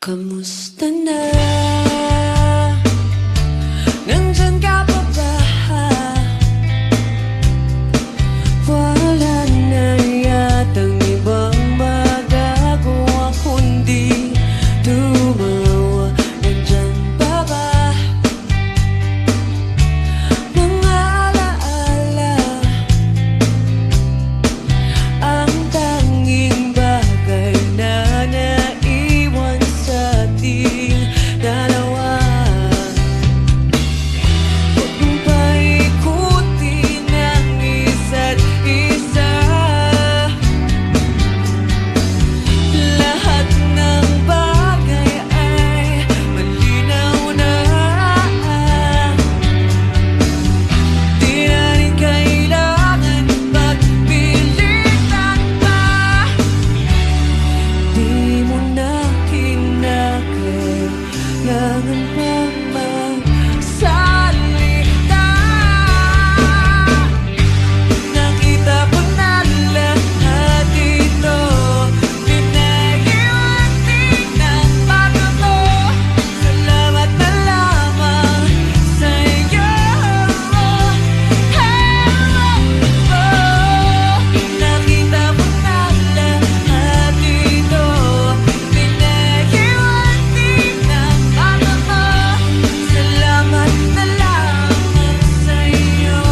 Kamusta na? Nandyan ka pa ba? Wala na yatang ibang magagawa kundi tumawa. Nandyan pa ba? Mga alaala, ang tanging bagay na naiwan sa ating dalawa. Huwag mong paikutin ang isa't isa. Lahat ng bagay ay malinaw na. Di na rin kailangan pagpilitan pa. Di mo na kinakailangan pang magsalita. Nakita ko na lahat ito. Pinahiwatig ng pagkato. Salamat na lamang sa'yo. Nakita ko na lahat ito. Pinahiwatig ng pagkato. Salamat na lamang sa'yo.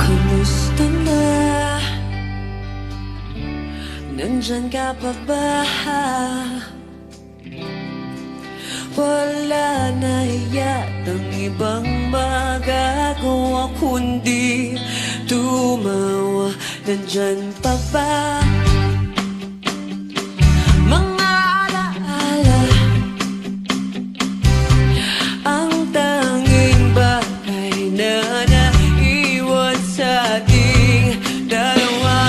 Kamusta na? Nandyan ka pa ba? Wala na yatang ibang magagawa kundi tumawa. Nandyan pa ba? Mga alaala, ang tanging bagay na naiwan sa ating dalawa.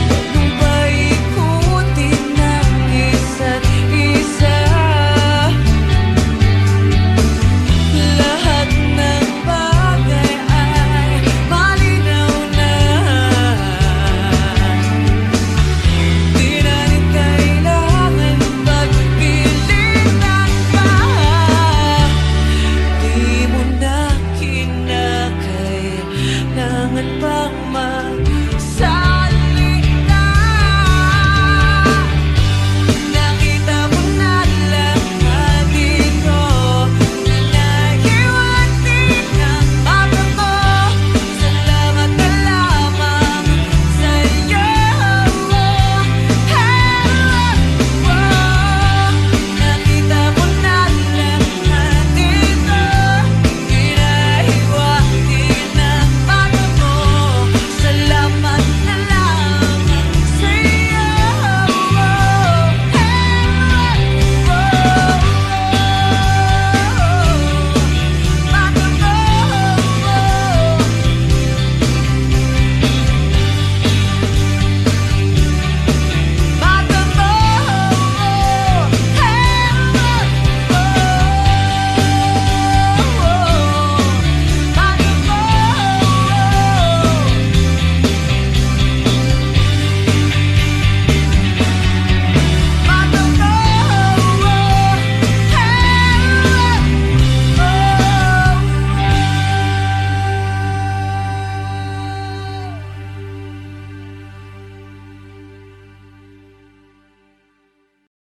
Huwag mong paikutin ang isa't isa. Lahat ng bagay ay malinaw na. Di na rin kailangan pagpilitan pa. Di mo na kinakailangan pang